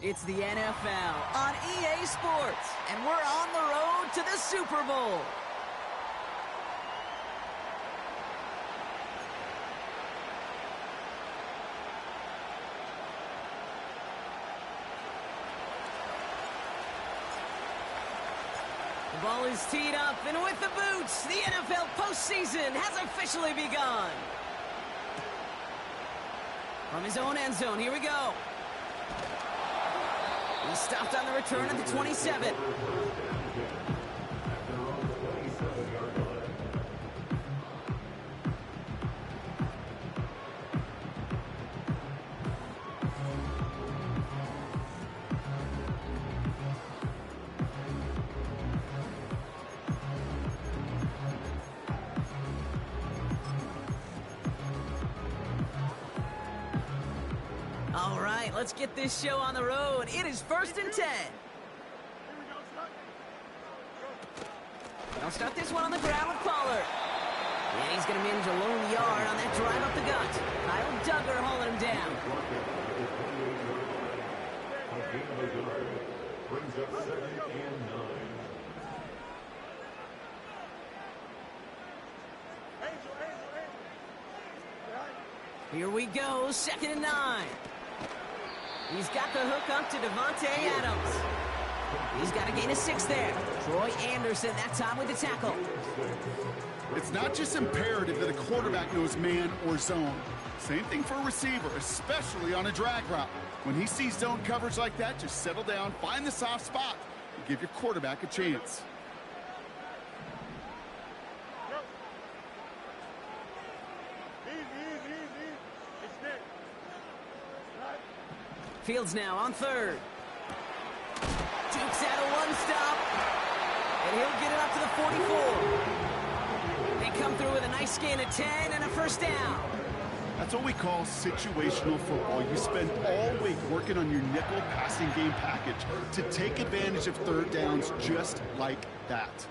It's the NFL on EA Sports, and we're on the road to the Super Bowl. The ball is teed up, and with the boots, the NFL postseason has officially begun. From his own end zone, here we go. He stopped on the return at the 27. All right, let's get this show on the road. It is 1st and 10. They'll start this one on the ground with Pollard. And he's going to manage a lone yard on that drive up the gut. Kyle Duggar hauling him down. Brings up 2nd and 9. Here we go, 2nd and 9. He's got the hook up to Devontae Adams. He's got to gain a 6 there. Troy Anderson that time with the tackle. It's not just imperative that a quarterback knows man or zone. Same thing for a receiver, especially on a drag route. When he sees zone coverage like that, just settle down, find the soft spot, and give your quarterback a chance. Fields now on 3rd. Jukes out a one-stop. And he'll get it up to the 44. They come through with a nice gain of 10 and a 1st down. That's what we call situational football. You spend all week working on your nickel passing game package to take advantage of 3rd downs just like that.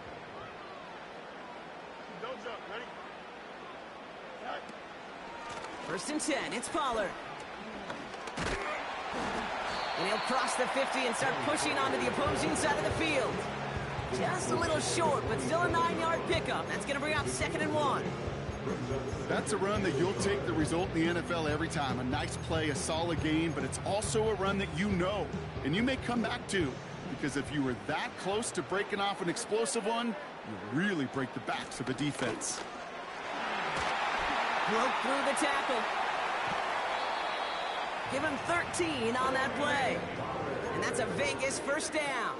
First and 10, it's Pollard. And he'll cross the 50 and start pushing onto the opposing side of the field. Just a little short, but still a 9-yard pickup. That's going to bring up 2nd and 1. That's a run that you'll take the result in the NFL every time. A nice play, a solid gain, but it's also a run that you know, and you may come back to. Because if you were that close to breaking off an explosive one, you really break the backs of the defense. Broke through the tackle. Give him 13 on that play. And that's a Vegas 1st down.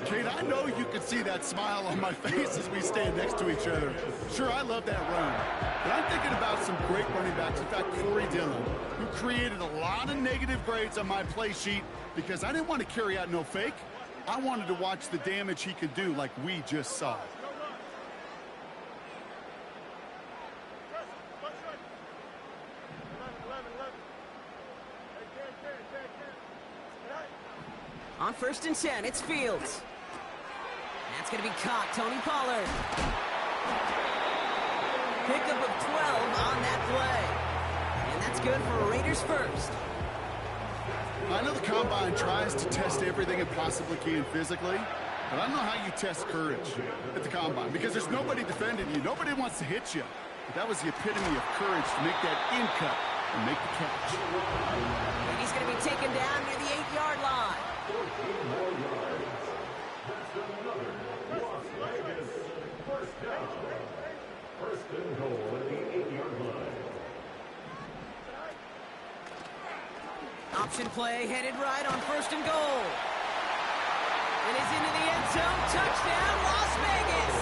Kate, I know you can see that smile on my face as we stand next to each other. Sure, I love that run. But I'm thinking about some great running backs. In fact, Corey Dillon, who created a lot of negative grades on my play sheet because I didn't want to carry out no fake. I wanted to watch the damage he could do like we just saw. On 1st and 10, it's Fields. That's going to be caught, Tony Pollard. Pickup of 12 on that play. And that's good for Raiders 1st. I know the Combine tries to test everything it possibly can physically, but I don't know how you test courage at the Combine because there's nobody defending you. Nobody wants to hit you. But that was the epitome of courage to make that in cut and make the catch. And he's going to be taken down near the 8-yard line. 14 more yards. That's another Las Vegas 1st down. 1st and goal at the 8-yard line. Option play headed right on 1st and goal. It is into the end zone. Touchdown, Las Vegas.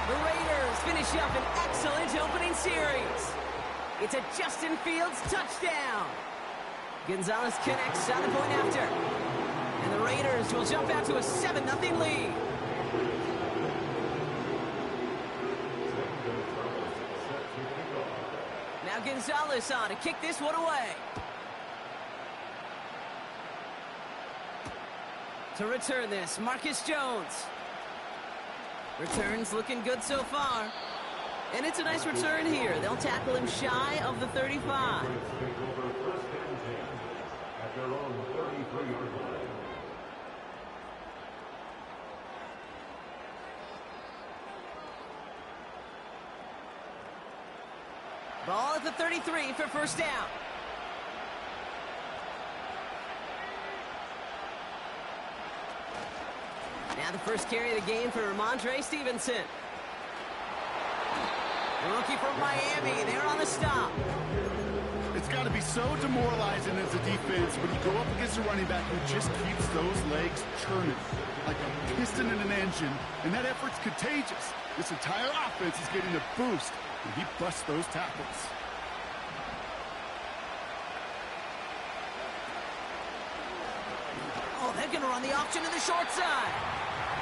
The Raiders finish up an excellent opening series. It's a Justin Fields touchdown. Gonzalez connects on the point after. And the Raiders will jump out to a 7-0 lead. Now Gonzalez on to kick this one away. To return this, Marcus Jones. Returns looking good so far. And it's a nice return here. They'll tackle him shy of the 35. at their own 33-yard line. Ball at the 33 for first down. Now the first carry of the game for Ramondre Stevenson. The rookie from Miami, they're on the stop. It's got to be so demoralizing as a defense when you go up against a running back who just keeps those legs churning like a piston in an engine, and that effort's contagious. This entire offense is getting a boost when he busts those tackles. Oh, they're going to run the option to the short side.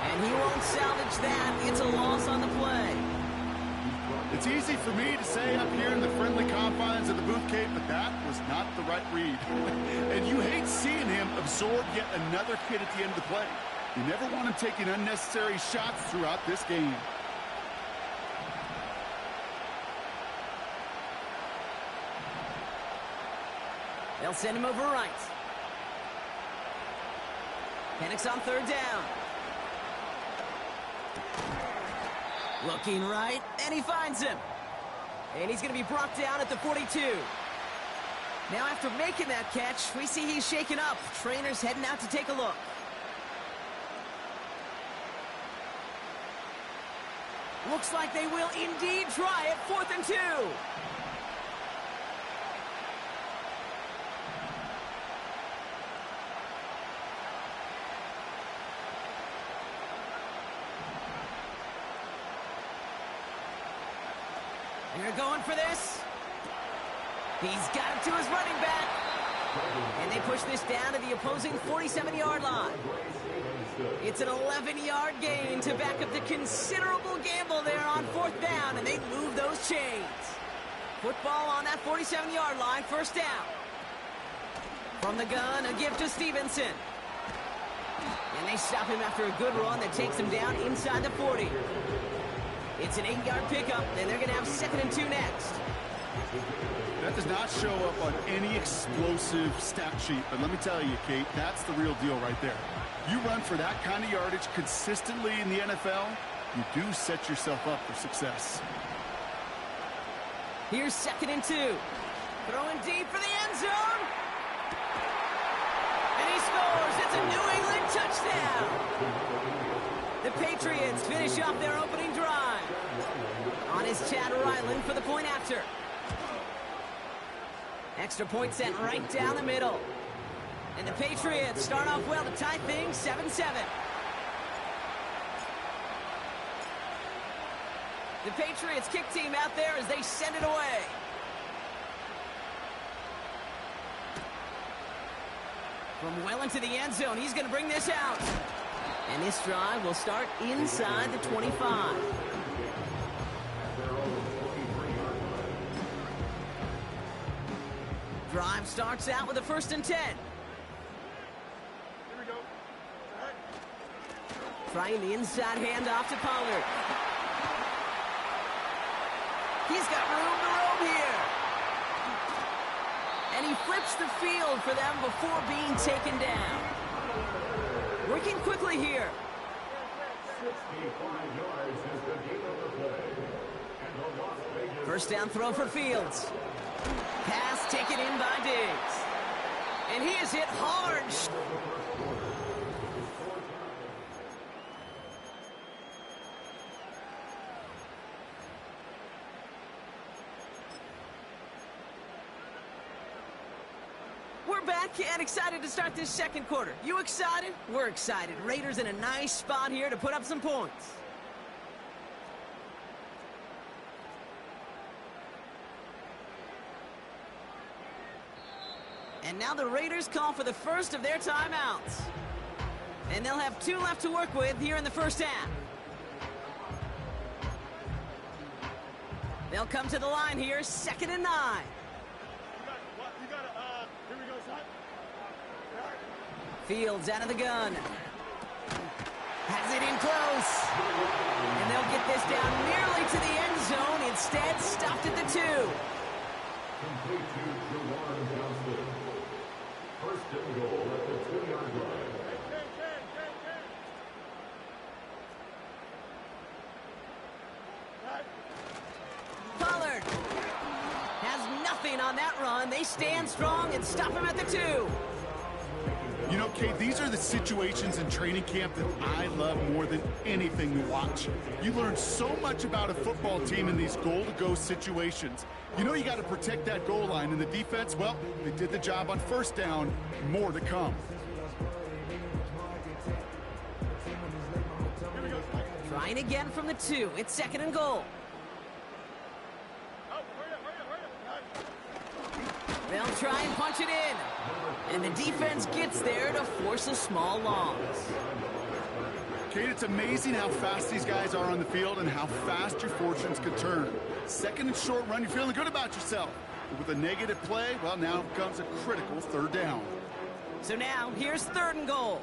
And he won't salvage that. It's a loss on the play. It's easy for me to say up here in the friendly confines of the booth, Kate, but that was not the right read. And you hate seeing him absorb yet another hit at the end of the play. You never want him taking unnecessary shots throughout this game. They'll send him over right. Penix on third down. Looking right, and he finds him. And he's going to be brought down at the 42. Now after making that catch, we see he's shaken up. Trainers heading out to take a look. Looks like they will indeed try it, 4th and 2. They're going for this. He's got it to his running back. And they push this down to the opposing 47-yard line. It's an 11-yard gain to back up the considerable gamble there on 4th down, and they move those chains. Football on that 47-yard line, first down. From the gun, a give to Stevenson. And they stop him after a good run that takes him down inside the 40. It's an 8-yard pickup, and they're going to have 2nd and 2 next. That does not show up on any explosive stat sheet, but let me tell you, Kate, that's the real deal right there. You run for that kind of yardage consistently in the NFL, you do set yourself up for success. Here's 2nd and 2. Throwing deep for the end zone. And he scores. It's a New England touchdown. The Patriots finish off their opening drive. On is Chad Ryland for the point after. Extra point sent right down the middle. And the Patriots start off well to tie things 7-7. The Patriots kick team out there as they send it away. From well into the end zone, he's going to bring this out. And this drive will start inside the 25. Drive starts out with a 1st and 10. Here we go. Trying the inside handoff to Pollard. He's got room to roam here. And he flips the field for them before being taken down. Working quickly here. 65 yards is the gain of the play. And the Las Vegas... First down throw for Fields. Pass taken in by Diggs. And he is hit hard. We're back and excited to start this 2nd quarter. You excited? We're excited. Raiders in a nice spot here to put up some points. And now the Raiders call for the first of their timeouts. And they'll have 2 left to work with here in the first half. They'll come to the line here, 2nd and 9. Here we go, son. Fields out of the gun. Has it in close. And they'll get this down nearly to the end zone. Instead, stopped at the 2. Complete to Jawan Johnson. First and goal at the 2-yard line. Pollard has nothing on that run. They stand strong and stop him at the 2. You know, Kate, these are the situations in training camp that I love more than anything to watch. You learn so much about a football team in these goal-to-go situations. You know you got to protect that goal line, and the defense, well, they did the job on first down. More to come. Trying again from the 2. It's 2nd and goal. They'll try and punch it in. And the defense gets there to force a small loss. Kate, it's amazing how fast these guys are on the field and how fast your fortunes could turn. 2nd and short run, you're feeling good about yourself. But with a negative play, well, now comes a critical 3rd down. So now, here's 3rd and goal.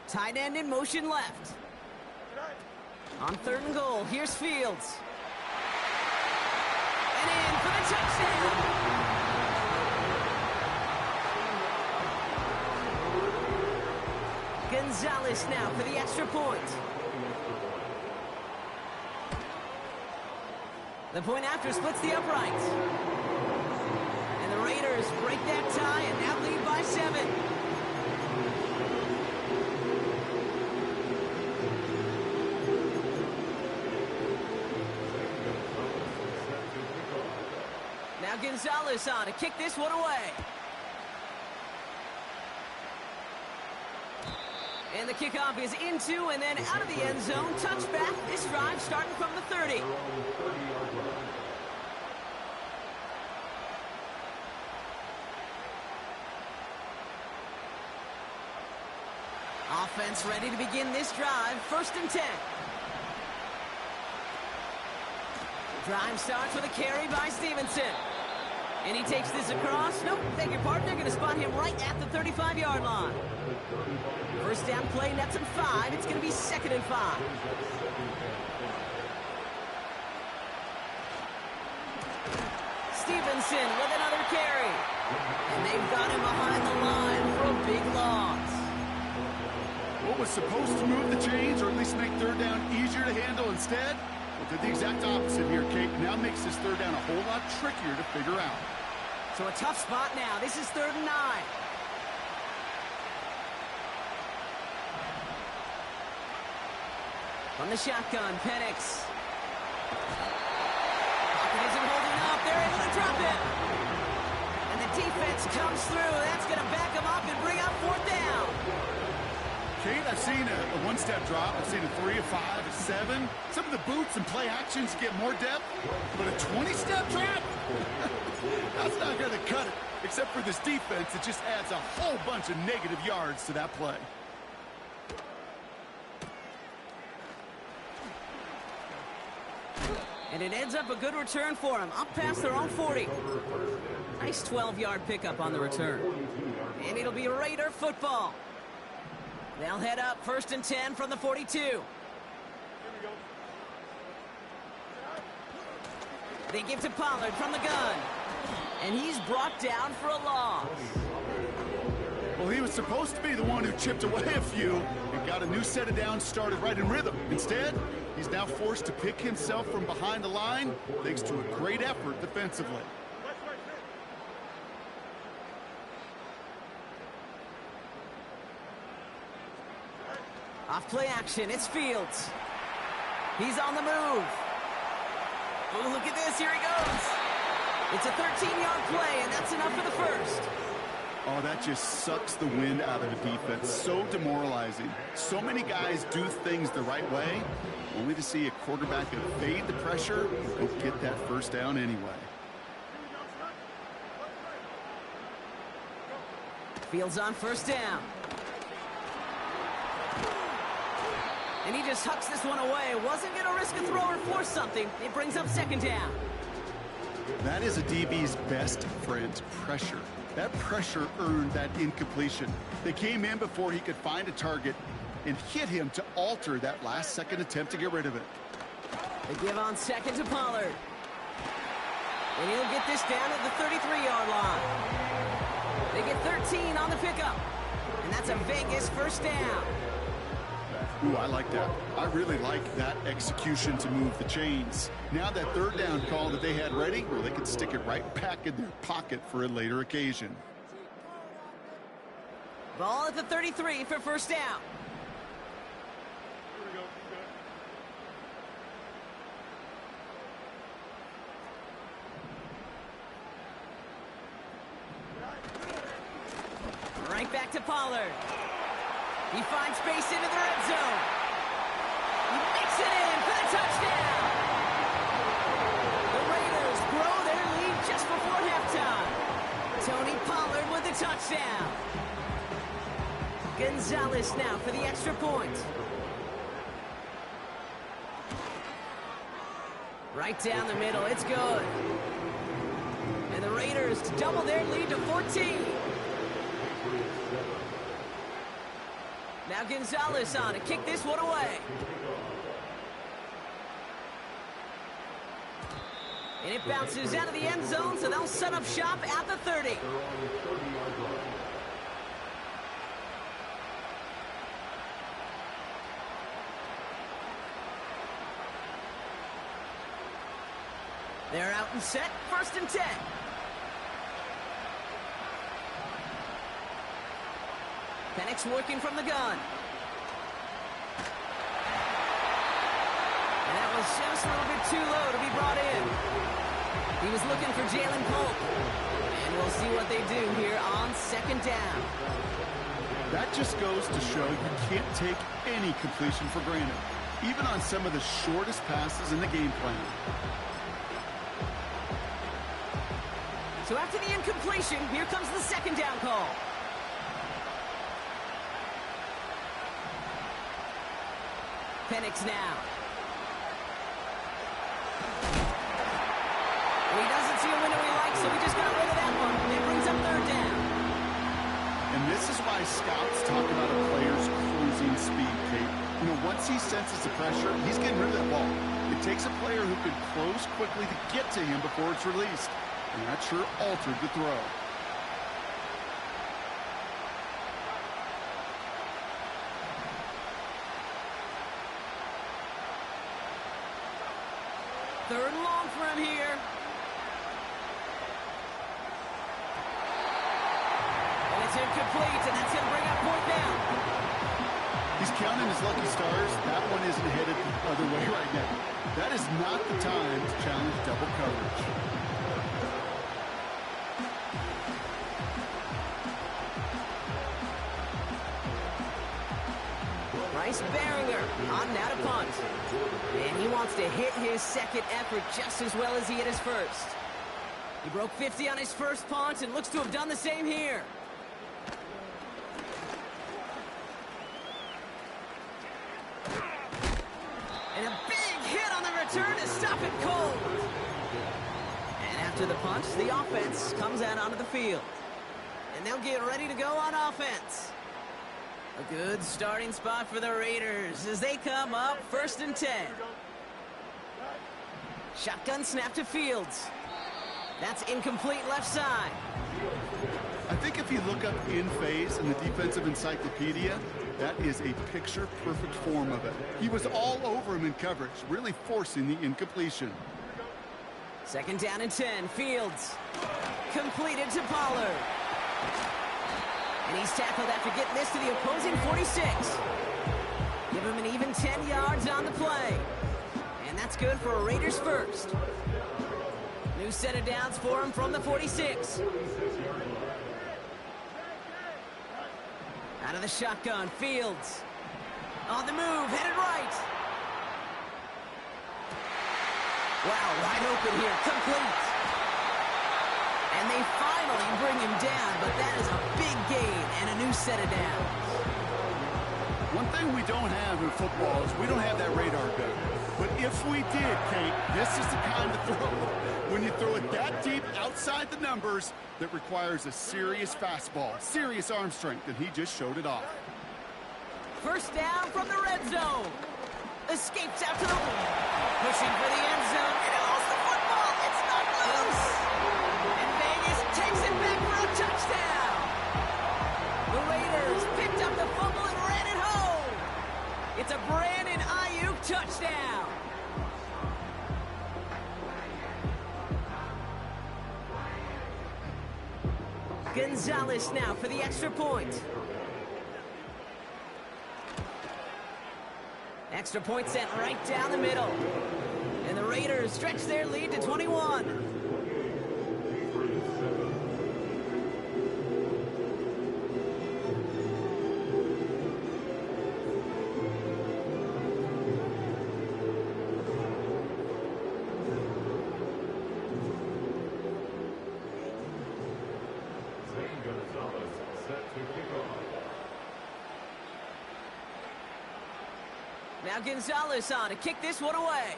Tight end in motion left. On 3rd and goal, here's Fields. And in for the touchdown. Gonzalez now for the extra point. The point after splits the uprights. And the Raiders break that tie and now lead by 7. Now Gonzalez on to kick this one away. And the kickoff is into and then out of the end zone. Touchback. This drive starting from the 30. Offense ready to begin this drive. 1st and 10. Drive starts with a carry by Stevenson. And he takes this across. Nope, beg your pardon. They're going to spot him right at the 35-yard line. First down play, nets him 5. It's going to be 2nd and 5. Stevenson with another carry. And they've got him behind the line for a big loss. What was supposed to move the chains, or at least make 3rd down easier to handle instead? Well, did the exact opposite here, Kate. Now makes this 3rd down a whole lot trickier to figure out. So a tough spot now. This is 3rd and 9. From the shotgun, Penix. Pocket isn't holding up. They're able to drop it. And the defense comes through. That's going to back them up and bring up 4th down. Kate, I've seen a 1-step drop. I've seen a 3, a 5, a 7. Some of the boots and play actions get more depth. But a 20-step drop? That's not going to cut it. Except for this defense, it just adds a whole bunch of negative yards to that play. And it ends up a good return for him. Up past their own 40. Nice 12-yard pickup on the return. And it'll be Raider football. They'll head up 1st and 10 from the 42. They give to Pollard from the gun. And he's brought down for a loss. Well, he was supposed to be the one who chipped away a few and got a new set of downs started right in rhythm. Instead, he's now forced to pick himself from behind the line thanks to a great effort defensively. Off play action, it's Fields. He's on the move. Oh, look at this, here he goes. It's a 13-yard play, and that's enough for the first. Oh, that just sucks the wind out of the defense. So demoralizing. So many guys do things the right way, only to see a quarterback evade the pressure and get that first down anyway. Fields on 1st down. And he just hucks this one away. Wasn't going to risk a throw or force something. It brings up 2nd down. That is a DB's best friend, pressure. That pressure earned that incompletion. They came in before he could find a target and hit him to alter that last-second attempt to get rid of it. They give on second to Pollard. And he'll get this down at the 33-yard line. They get 13 on the pickup. And that's a Vegas first down. Ooh, I like that. I really like that execution to move the chains. Now that third down call that they had ready, well, they can stick it right back in their pocket for a later occasion. Ball at the 33 for first down. Right back to Pollard. He finds space into the red zone. He makes it in for the touchdown. The Raiders grow their lead just before halftime. Tony Pollard with the touchdown. Gonzalez now for the extra point. Right down the middle, it's good. And the Raiders double their lead to 14. Now Gonzalez on to kick this one away. And it bounces out of the end zone, so they'll set up shop at the 30. They're out and set, 1st and 10. Penix working from the gun. And that was just a little bit too low to be brought in. He was looking for Jalen Polk. And we'll see what they do here on 2nd down. That just goes to show you can't take any completion for granted, even on some of the shortest passes in the game plan. So after the incompletion, here comes the 2nd down call. Penix now. And he doesn't see a window he likes, so he just got rid of that one. It brings up 3rd down. And this is why scouts talk about a player's cruising speed, Kate. You know, once he senses the pressure, he's getting rid of that ball. It takes a player who can close quickly to get to him before it's released. And that sure altered the throw. Third and long for him here. And it's incomplete, and that's going to bring up 4th down. He's counting his lucky stars. That one isn't headed the other way right now. That is not the time to challenge double coverage. Bryce Baringer on now to punt. And he wants to hit his 2nd effort just as well as he hit his 1st. He broke 50 on his 1st punt and looks to have done the same here. And a big hit on the return to stop it cold. And after the punt, the offense comes out onto the field. And they'll get ready to go on offense. A good starting spot for the Raiders as they come up 1st and 10. Shotgun snap to Fields. That's incomplete left side. I think if you look up in phase in the defensive encyclopedia, that is a picture-perfect form of it. He was all over him in coverage, really forcing the incompletion. 2nd down and 10. Fields. Completed to Pollard. And he's tackled after getting this to the opposing 46. Give him an even 10 yards on the play. And that's good for a Raiders 1st. New set of downs for him from the 46. Out of the shotgun, Fields. On the move, headed right. Wow, wide open here, complete. And they finally bring him down, but that is a big gain and a new set of downs. One thing we don't have in football is we don't have that radar gun. But if we did, Kate, this is the kind of throw. When you throw it that deep outside the numbers, that requires a serious fastball, serious arm strength, and he just showed it off. 1st down from the red zone. Escapes out to the pushing for the end zone. And it lost the football. It's not loose. And Vegas takes it back for a touchdown. The Raiders picked up the fumble and ran it home. It's a Brandon Ayuk touchdown. Gonzalez now for the extra point. Extra point sent right down the middle. And the Raiders stretch their lead to 21. Now Gonzalez on to kick this one away.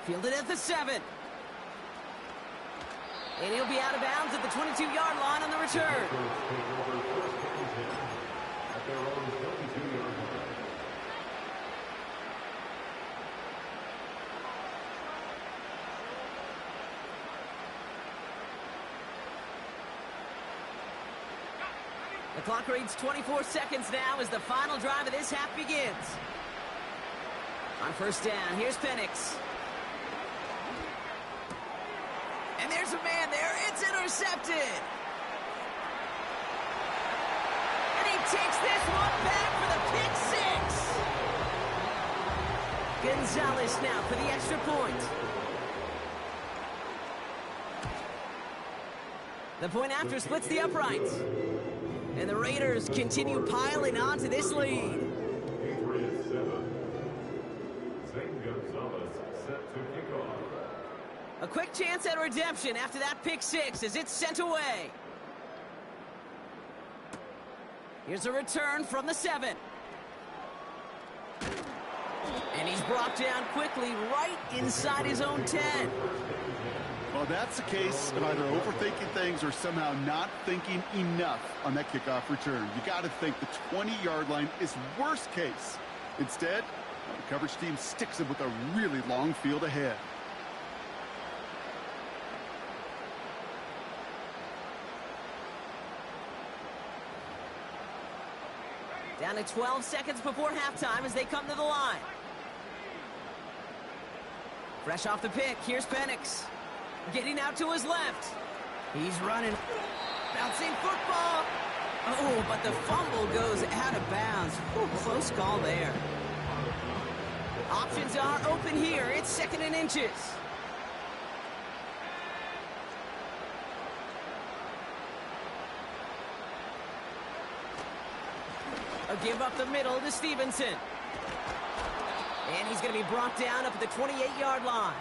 Fielded at the 7. And he'll be out of bounds at the 22-yard line on the return. The clock reads 24 seconds now as the final drive of this half begins. On first down, here's Penix. And there's a man there. It's intercepted. And he takes this one back for the pick six. Gonzalez now for the extra point. The point after splits the uprights. And the Raiders continue piling onto this lead. A quick chance at redemption after that pick six as it's sent away. Here's a return from the 7. And he's brought down quickly right inside his own 10. Well, that's the case of either overthinking things or somehow not thinking enough on that kickoff return. You got to think the 20-yard line is worst case. Instead, the coverage team sticks him with a really long field ahead. Down to 12 seconds before halftime as they come to the line. Fresh off the pick, here's Penix. Getting out to his left. He's running. Bouncing football. Oh, but the fumble goes out of bounds. Ooh, close call there. Options are open here. It's 2nd and inches. A give up the middle to Stevenson. And he's going to be brought down up at the 28-yard line.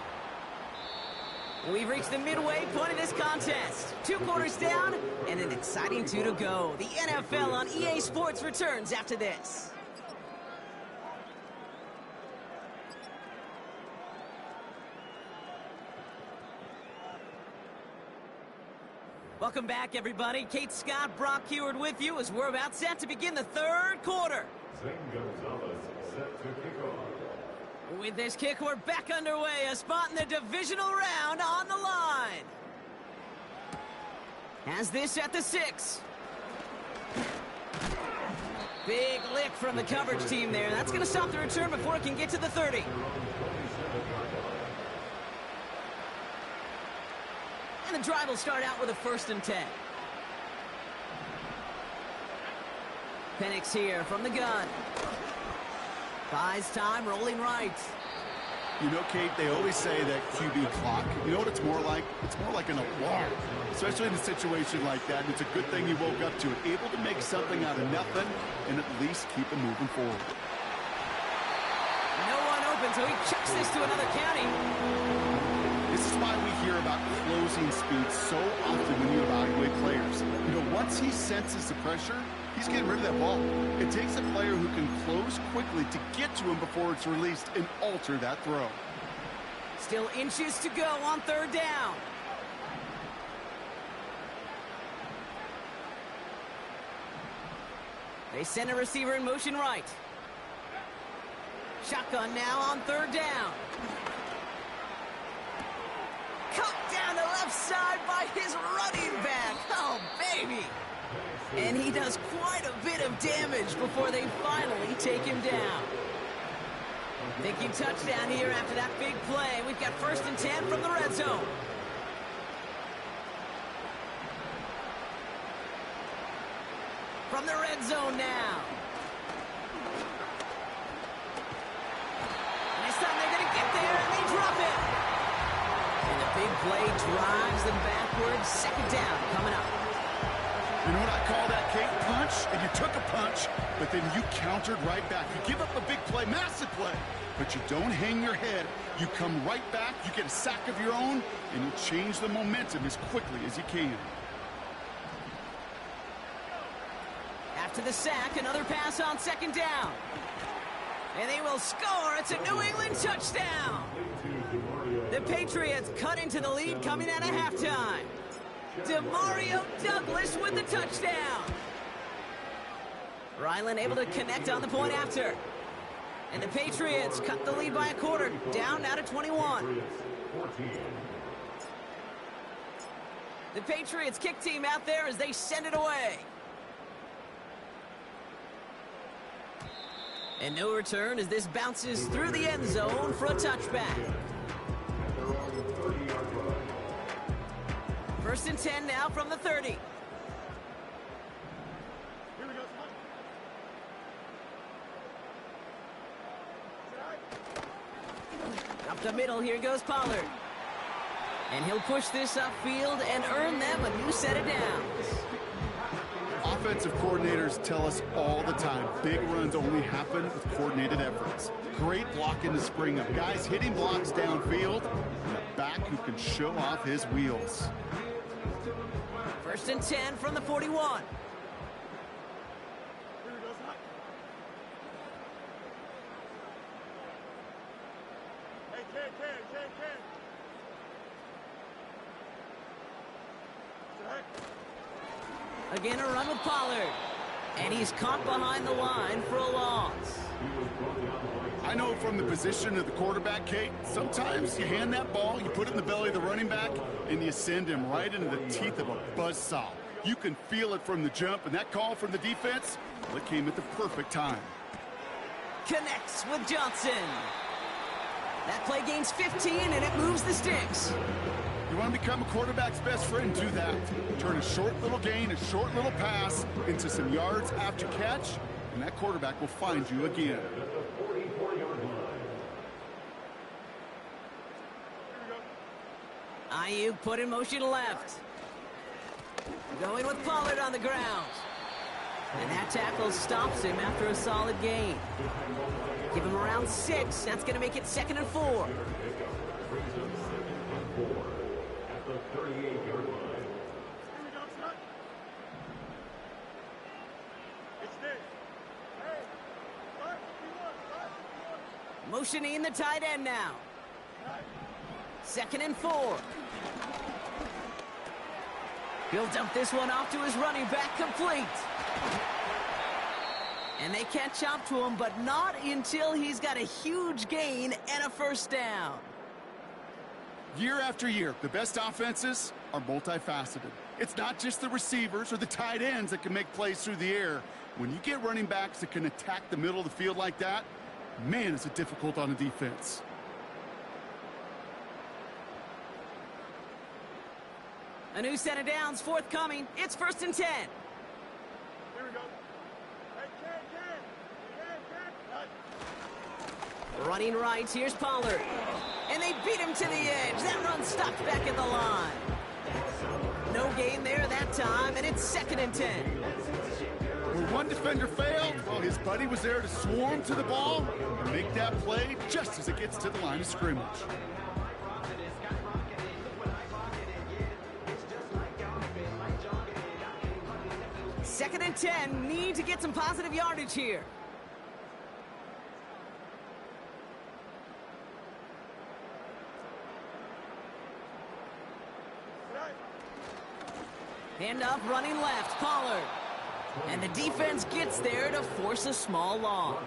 We've reached the midway point of this contest. 2 quarters down and an exciting 2 to go. The NFL on EA Sports returns after this. Welcome back, everybody. Kate Scott, Brock Heward with you as we're about set to begin the 3rd quarter. Zane Gonzalez set to kick off. With this kick, we're back underway. A spot in the divisional round on the line. Has this at the 6. Big lick from the coverage team there. That's going to stop the return before it can get to the 30. And the drive will start out with a 1st and 10. Penix here from the gun. Buys time, rolling right. You know, Kate, they always say that QB clock. You know what it's more like? It's more like an alarm, especially in a situation like that. And it's a good thing you woke up to it, able to make something out of nothing and at least keep them moving forward. No one open, so he chucks this to another county. This is why we hear about closing speed so often when you evaluate players. You know, once he senses the pressure, he's getting rid of that ball. It takes a player who can close quickly to get to him before it's released and alter that throw. Still inches to go on 3rd down. They send a receiver in motion right. Shotgun now on third down. Cut down the left side by his running back. Oh, baby. And he does quite a bit of damage before they finally take him down. Thinking touchdown here after that big play. We've got 1st and 10 from the red zone. From the red zone now. And this time they're going to get there, and they drop it. And the big play drives them backwards. 2nd down coming up. You know what I call that, Kate? Punch, and you took a punch, but then you countered right back. You give up a big play, massive play, but you don't hang your head. You come right back, you get a sack of your own, and you change the momentum as quickly as you can. After the sack, another pass on 2nd down. And they will score. It's a New England touchdown. The Patriots cut into the lead coming out of halftime. Demario Douglas with the touchdown. Ryland able to connect on the point after. And the Patriots cut the lead by a quarter, down now to 21. The Patriots kick team out there as they send it away. And no return as this bounces through the end zone for a touchback. 1st and 10 now from the 30. Up the middle, here goes Pollard. And he'll push this upfield and earn them a new set of downs. Offensive coordinators tell us all the time, big runs only happen with coordinated efforts. Great blocking to spring up. Guys hitting blocks downfield, and a back who can show off his wheels. 1st and 10 from the 41. Again, a run with Pollard. And he's caught behind the line for a loss. I know from the position of the quarterback, Kate, sometimes you hand that ball, you put it in the belly of the running back, and you send him right into the teeth of a buzzsaw. You can feel it from the jump, and that call from the defense, well, it came at the perfect time. Connects with Johnson. That play gains 15, and it moves the sticks. You want to become a quarterback's best friend, do that. Turn a short little gain, a short little pass into some yards after catch, and that quarterback will find you again. Ayuk put in motion left. Going with Pollard on the ground. And that tackle stops him after a solid gain. Give him around 6. That's going to make it 2nd and 4. At the 38-yard line. Motioning the tight end now. 2nd and 4. He'll dump this one off to his running back, complete. And they catch up to him, but not until he's got a huge gain and a 1st down. Year after year, the best offenses are multifaceted. It's not just the receivers or the tight ends that can make plays through the air. When you get running backs that can attack the middle of the field like that, man, is it difficult on a defense. A new set of downs forthcoming. It's 1st and 10. Here we go. Hey, Ken. Running right, here's Pollard. And they beat him to the edge. That run stopped back at the line. No gain there that time, and it's 2nd and 10. Where one defender failed, well, his buddy was there to swarm to the ball and make that play just as it gets to the line of scrimmage. Second and 10, need to get some positive yardage here. Hand up, running left, Pollard. And the defense gets there to force a small loss.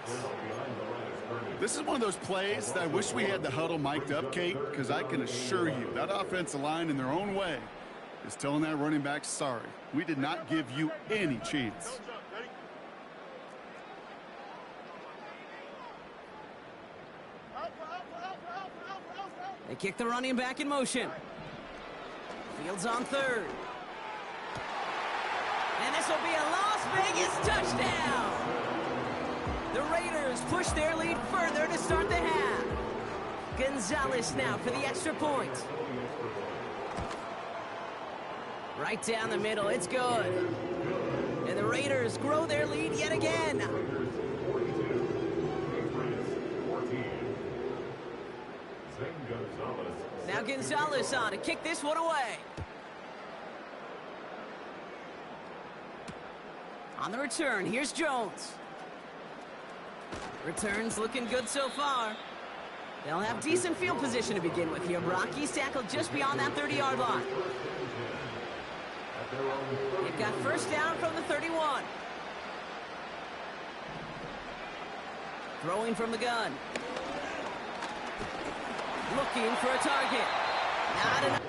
This is one of those plays that I wish we had the huddle mic'd up, Kate, because I can assure you that offensive line in their own way is telling that running back, sorry, we did not give you any chance. They kick the running back in motion. Fields on third. And this will be a Las Vegas touchdown. The Raiders push their lead further to start the half. Gonzalez now for the extra point. Right down the middle, it's good. And the Raiders grow their lead yet again. Now Gonzalez on to kick this one away. On the return, here's Jones. Returns looking good so far. They'll have decent field position to begin with here, Brock. He's tackled just beyond that 30-yard line. They've got first down from the 31. Throwing from the gun. Looking for a target. Not enough.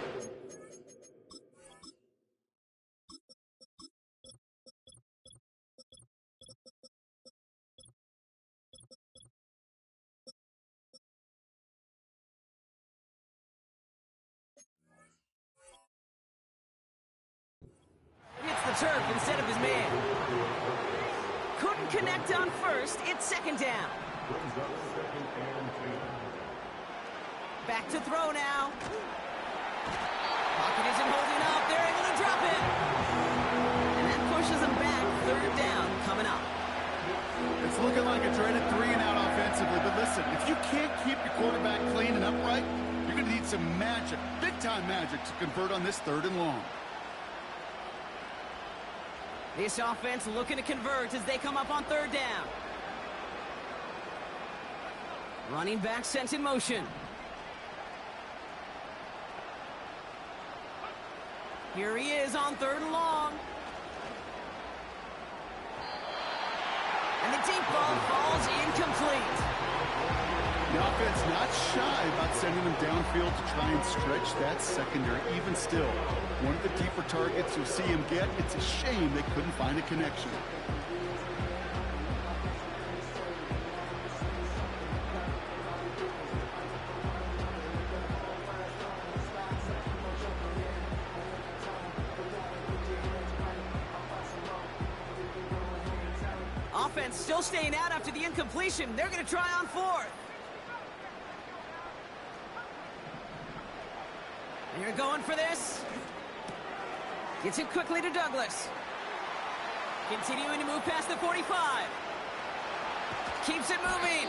Hits the turf instead of his man. Couldn't connect on first. It's second down. Back to throw now. Pocket isn't holding up. They're able to drop it. And that pushes them back. Third down coming up. It's looking like a dreaded 3-and-out offensively, but listen, if you can't keep your quarterback clean and upright, you're going to need some magic, big-time magic, to convert on this 3rd and long. This offense looking to convert as they come up on 3rd down. Running back sent in motion. Here he is on 3rd and long. And the deep ball falls incomplete. The offense not shy about sending them downfield to try and stretch that secondary. Even still, one of the deeper targets you'll see him get, it's a shame they couldn't find a connection. Offense still staying out after the incompletion. They're going to try on 4th. And you're going for this. Gets it quickly to Douglas. Continuing to move past the 45. Keeps it moving.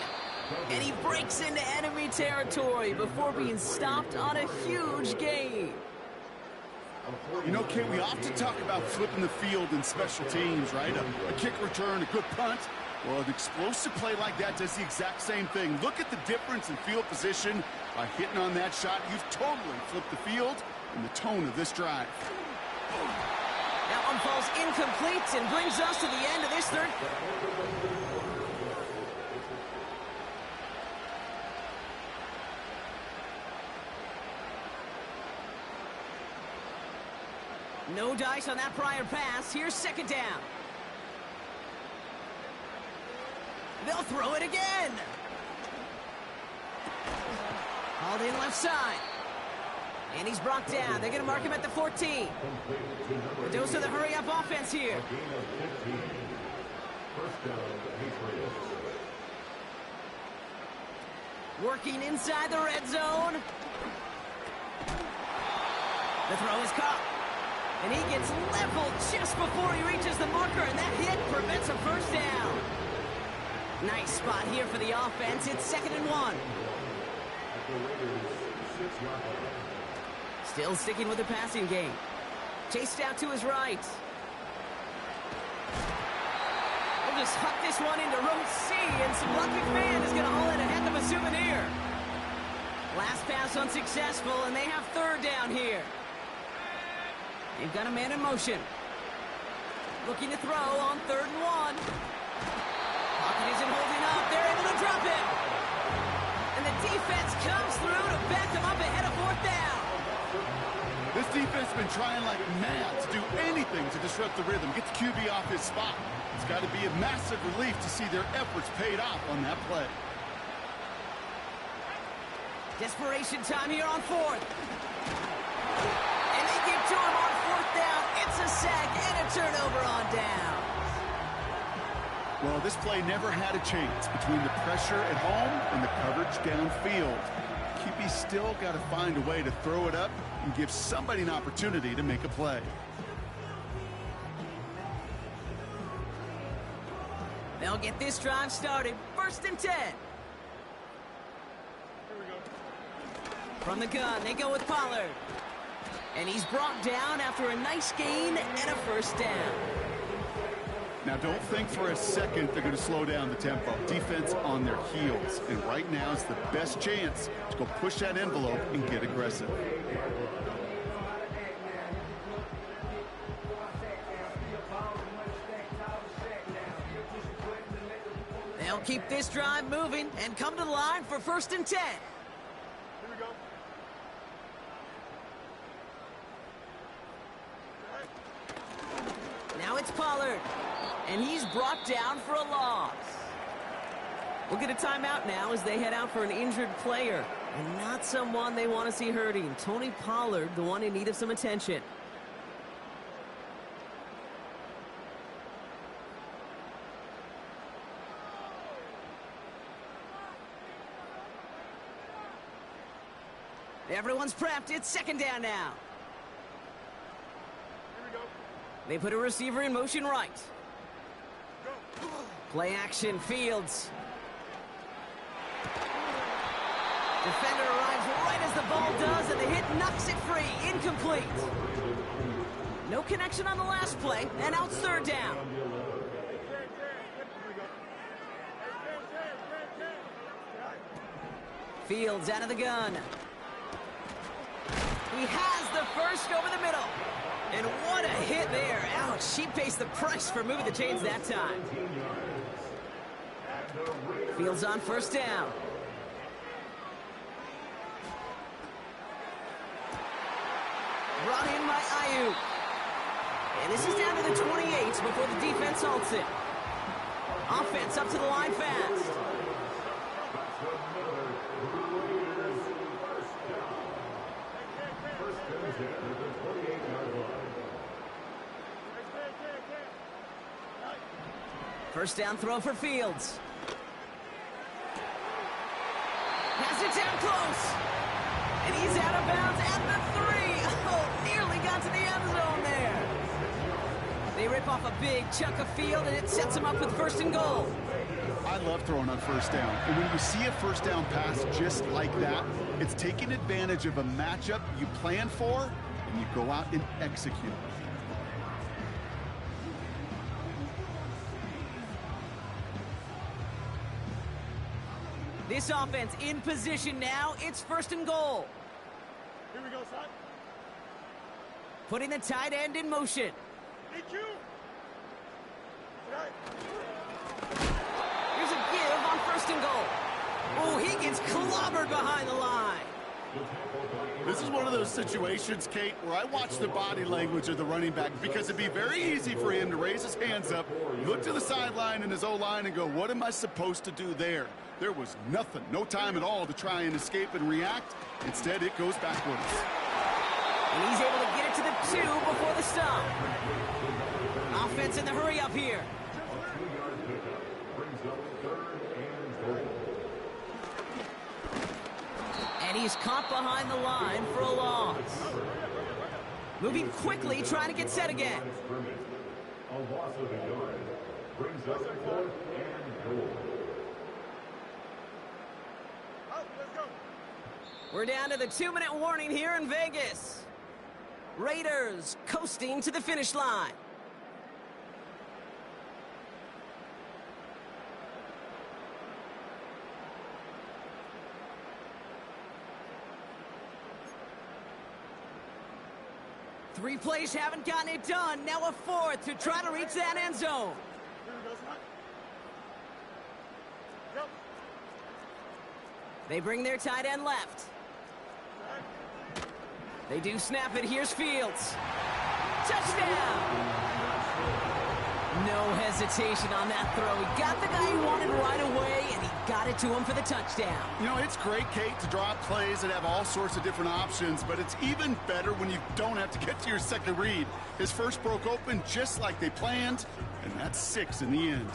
And he breaks into enemy territory before being stopped on a huge gain. You know, Kate, we often talk about flipping the field in special teams, right? A kick return, a good punt. Well, an explosive play like that does the exact same thing. Look at the difference in field position. By hitting on that shot, you've totally flipped the field and the tone of this drive. That one falls incomplete and brings us to the end of this 3rd. No dice on that prior pass. Here's 2nd down. They'll throw it again. Hauled in left side. And he's brought down. They're going to mark him at the 14. The dose of the hurry-up offense here. Working inside the red zone. The throw is caught. And he gets leveled just before he reaches the marker, and that hit prevents a first down. Nice spot here for the offense. It's 2nd and 1. Still sticking with the passing game. Chased out to his right. We'll just huck this one into row C, and some lucky fan is going to haul in a heck of a souvenir. Last pass unsuccessful, and they have 3rd down here. They've got a man in motion. Looking to throw on 3rd and 1. Pocket isn't holding up. They're able to drop it. And the defense comes through to back them up ahead of 4th down. This defense has been trying like mad to do anything to disrupt the rhythm, get the QB off his spot. It's got to be a massive relief to see their efforts paid off on that play. Desperation time here on 4th. And they get to him on 4th down. It's a sack and a turnover on down. Well, this play never had a chance between the pressure at home and the coverage downfield. QB still got to find a way to throw it up and give somebody an opportunity to make a play. They'll get this drive started. 1st and 10. From the gun, they go with Pollard. And he's brought down after a nice gain and a 1st down. Now, don't think for a second they're going to slow down the tempo. Defense on their heels. And right now is the best chance to go push that envelope and get aggressive. They'll keep this drive moving and come to the line for 1st and 10. Here we go. Now it's Pollard. And he's brought down for a loss. We'll get a timeout now as they head out for an injured player. And not someone they want to see hurting. Tony Pollard, the one in need of some attention. Everyone's prepped. It's 2nd down now. Here we go. They put a receiver in motion right. Go. Play action, Fields. Defender arrives right as the ball does, and the hit knocks it free. Incomplete. No connection on the last play, and now it's 3rd down. Fields out of the gun. He has the 1st over the middle. And what a hit there. Ouch, she pays the price for moving the chains that time. Fields on 1st down. Brought in by Ayuk. And this is down to the 28 before the defense halts it. Offense up to the line fast. First down throw for Fields. Pass it down close. And he's out of bounds at the 3. Oh, nearly got to the end zone there. They rip off a big chunk of field, and it sets them up with 1st and goal. I love throwing on 1st down. And when you see a 1st down pass just like that, it's taking advantage of a matchup you plan for, and you go out and execute. This offense in position now. It's 1st and goal. Here we go, son. Putting the tight end in motion. EQ. Right. Here's a give on 1st and goal. Oh, he gets clobbered behind the line. This is one of those situations, Kate, where I watch the body language of the running back because it'd be very easy for him to raise his hands up, look to the sideline in his O-line and go, what am I supposed to do there? There was nothing, no time at all to try and escape and react. Instead, it goes backwards. And he's able to get it to the 2 before the stop. Offense in the hurry up here. And he's caught behind the line for a loss. Moving quickly, trying to get set again. A loss of a yard brings up 4th and goal. Oh, let's go. We're down to the 2-minute warning here in Vegas. Raiders coasting to the finish line. 3 plays haven't gotten it done. Now a 4th to try to reach that end zone. Here we go, son. Go. They bring their tight end left. They do snap it. Here's Fields. Touchdown! No hesitation on that throw. He got the guy he wanted right away, and he got it to him for the touchdown. You know, it's great, Kate, to draw up plays that have all sorts of different options, but it's even better when you don't have to get to your second read. His first broke open just like they planned, and that's 6 in the end.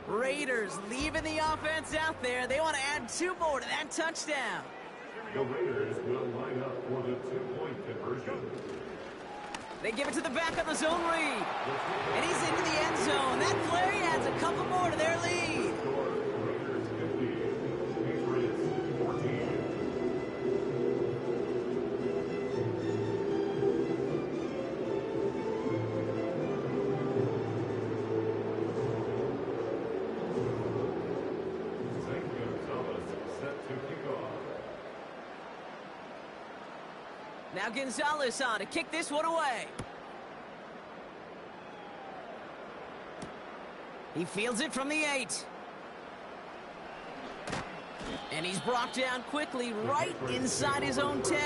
Raiders leaving the offense out there. They want to add 2 more to that touchdown. The Raiders will line up for the 2-point conversion. They give it to the back on the zone read. And he's into the end zone. That play adds a couple more to their lead. Raiders 50, Patriots 14. Now Gonzalez on to kick this one away. He fields it from the 8. And he's brought down quickly right inside his own 10.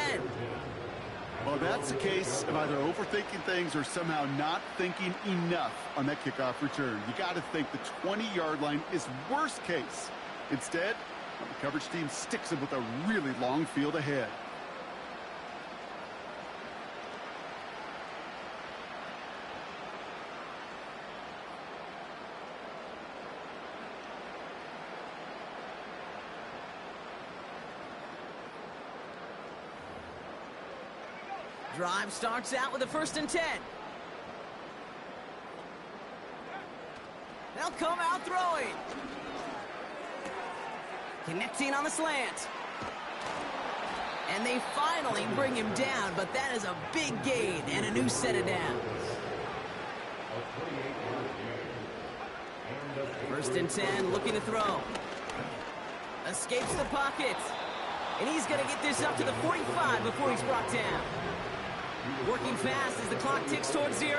Well, that's the case of either overthinking things or somehow not thinking enough on that kickoff return. You got to think the 20-yard line is worst case. Instead, the coverage team sticks him with a really long field ahead. Drive starts out with a 1st and 10. They'll come out throwing. Connecting on the slant. And they finally bring him down, but that is a big gain and a new set of downs. 1st and 10, looking to throw. Escapes the pocket. And he's going to get this up to the 45 before he's brought down. Working fast as the clock ticks towards 0.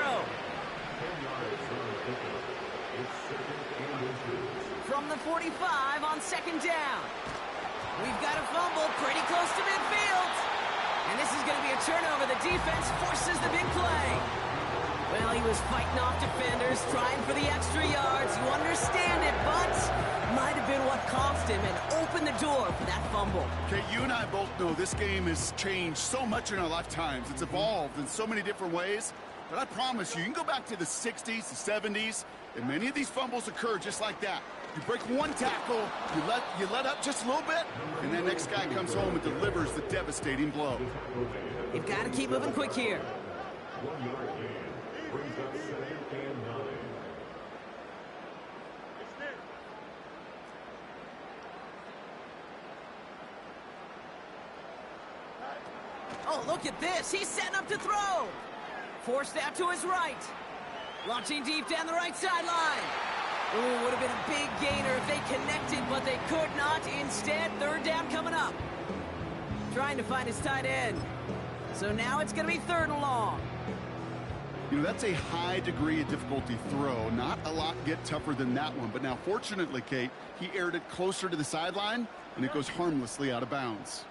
From the 45 on 2nd down. We've got a fumble pretty close to midfield. And this is going to be a turnover. The defense forces the big play. Well, he was fighting off defenders, trying for the extra yards. You understand it, but might have been what cost him and opened the door for that fumble. Okay, you and I both know this game has changed so much in our lifetimes. It's evolved in so many different ways. But I promise you, you can go back to the 60s, the 70s, and many of these fumbles occur just like that. You break one tackle, you let up just a little bit, and that next guy comes home and delivers the devastating blow. You've got to keep moving quick here. 1 yard gain brings up 2nd and 9. Oh, look at this. He's setting up to throw. Forced out to his right. Launching deep down the right sideline. Ooh, would have been a big gainer if they connected, but they could not. Instead, 3rd down coming up. Trying to find his tight end. So now it's going to be 3rd and long. You know, that's a high degree of difficulty throw. Not a lot get tougher than that one. But now, fortunately, Kate, he aired it closer to the sideline, and it goes harmlessly out of bounds.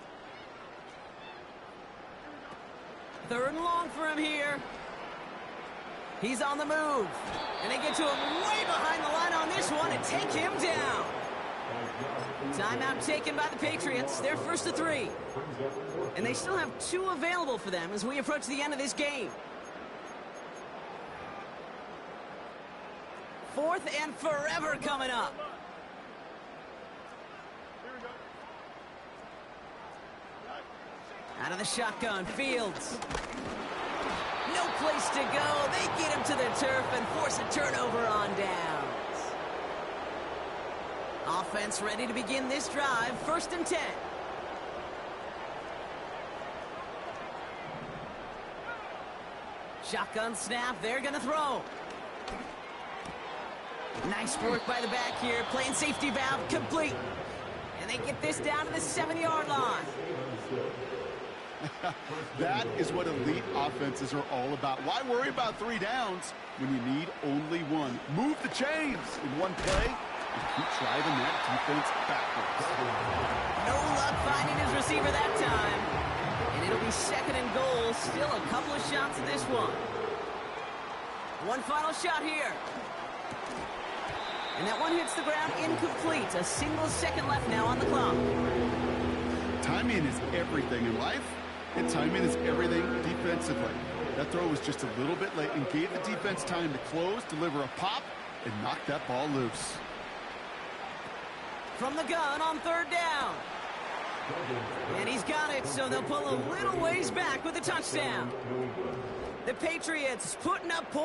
3rd and long for him here. He's on the move. And they get to him way behind the line on this one and take him down. Timeout taken by the Patriots. They're 1st and 3. And they still have 2 available for them as we approach the end of this game. 4th and forever coming up. Out of the shotgun, Fields. No place to go. They get him to the turf and force a turnover on downs. Offense ready to begin this drive. 1st and 10. Shotgun snap. They're going to throw. Nice work by the back here, playing safety valve complete. And they get this down to the 7-yard line. That is what elite offenses are all about. Why worry about 3 downs when you need only 1? Move the chains in one play and keep driving that defense backwards. No luck finding his receiver that time. And it'll be 2nd and goal. Still a couple of shots at this one. One final shot here. And that one hits the ground incomplete. A single second left now on the clock. Timing is everything in life, and timing is everything defensively. That throw was just a little bit late and gave the defense time to close, deliver a pop, and knock that ball loose. From the gun on 3rd down. And he's got it, so they'll pull a little ways back with a touchdown. The Patriots putting up points.